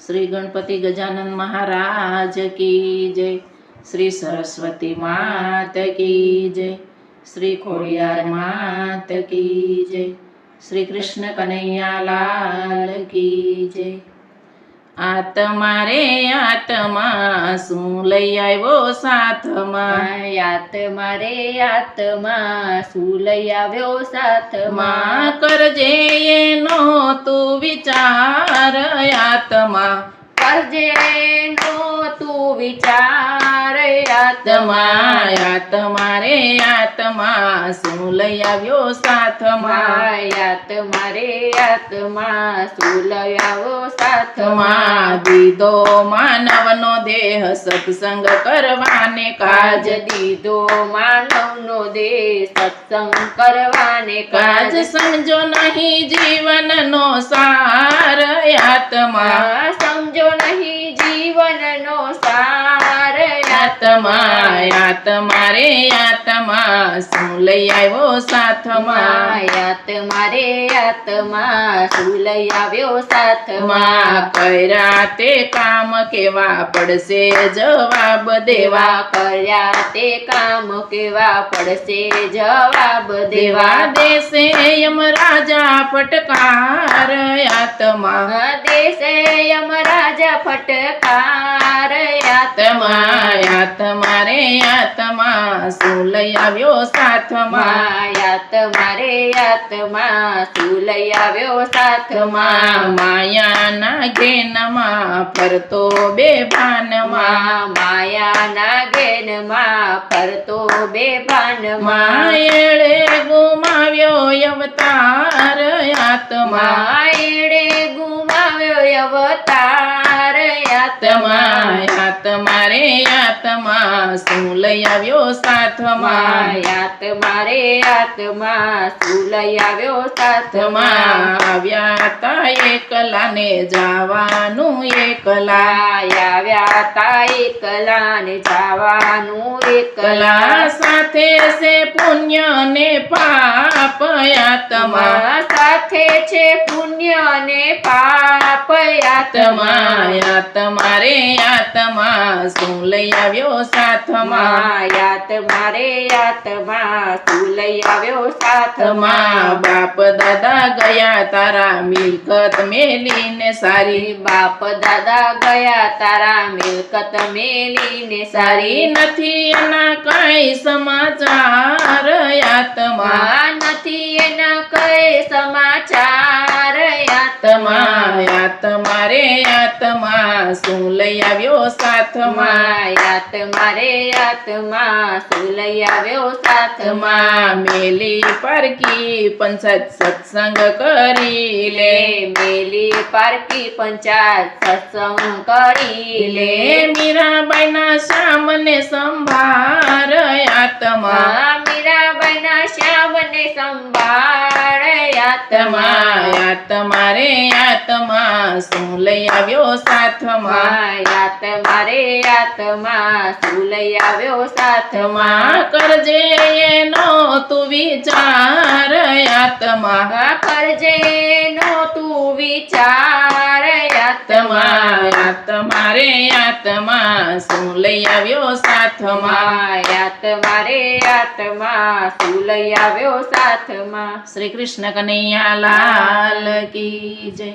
श्री गणपति गजानन महाराज की जय। श्री सरस्वती मात की जय। श्री खोड़ियार मात की जय। श्री कृष्ण कन्हैया लाल की जय। आत्मा रे आत्मा શું લઈ આવ્યો સાથમાં? આત્મા રે આત્મા શું લઈ આવ્યો સાથમાં? કરજે એનો તું વિચાર આત્મા, કરજે એનો તું વિચાર આત્મા આત્મા. આત્મા રે આત્મા શું લઈ આવ્યો સાથમાં? આત્મા રે આત્મા શું લઈ આવ્યો સાથમાં? દીધો માનવનો દેહ સત્સંગ કરવાને કાજ કાજ. દીધો માનવનો દેહ સત્સંગ કરવાને કાજ કાજ. સમજો નહીં જીવનનો સાર આત્મા. સમજો નહીં જીવનનો સાર આત્મા આત્મા રે આત્મા શું લઈ આવ્યો સાથમાં? આત્મા રે આત્મા શું લઈ આવ્યો સાથમાં? કર્યા તે કામ કેવા પડશે જવાબ દેવા. દેવા કર્યા તે કામ કેવા પડશે જવાબ દેવા દેવા. દેશે યમરાજા ફટકાર આત્મા. દેશે યમરાજા ફટકાર આત્મા આત્મા રે આત્મા શું લઈ આવ્યો સાથમાં? આત્મા રે આત્મા શું લઈ આવ્યો સાથમાં? માયાના ઘેનમાં ફરતો બેભાનમાં. માયાના ઘેનમાં ફરતો બેભાનમાં. માયળે ગુમાવ્યો અવતાર આત્મા. માયડે ગુમાવ્યો અવતાર આત્મા આત્મા રે આત્મા શું લઈ આવ્યો સાથમાં? આત્મા રે આત્મા શું લઈ આવ્યો સાથમાં? આવ્યા તા એકલા ને જવાનું એકલા. આવ્યા તા એકલા ને જવાનું એકલા. સાથે છે પુણ્ય ને પાપ આત્મા. સાથે છે પુણ્ય ને પાપ આત્મા આત્મા રે આત્મા શું લઈ આવ્યો સાથમાં? આત્મા રે આત્મા શું લઈ આવ્યો સાથમાં? બાપ દાદા ગયા તારા મિલકત મેલીને સારી. બાપ દાદા ગયા તારા મિલકત મેલીને સારી સારી. નથી એના કઈ સમાચાર આત્મા. નથી એના કઈ સમાચાર આત્મા આત્મા રે આત્મા શું લઈ આવ્યો સાથમાં? આત્મા રે આત્મા શું લઈ આવ્યો સાથમાં? મેલી પરકી પંચાયત સત્સંગ કરી લે. મેલી પારકી પંચાયત સત્સંગ કરી લે. મીરાબાઈ ના શ્યામને સંભાળ આત્મા. મીરાબાઈના શ્યામને સંભાળ આત્મા આત્મા રે આત્મા શું લઈ આવ્યો સાથમાં? આત્મા રે આત્મા શું લઈ આવ્યો સાથમાં? કરજે એનો તું વિચાર આત્મા. કરજે નો તું વિચાર આત્મા આત્મા રે આત્મા શું લઈ આવ્યો સાથમાં? આત્મા રે આત્મા શું લઈ આવ્યો સાથમાં? શ્રી કૃષ્ણ કનૈયા લાલ કી જય.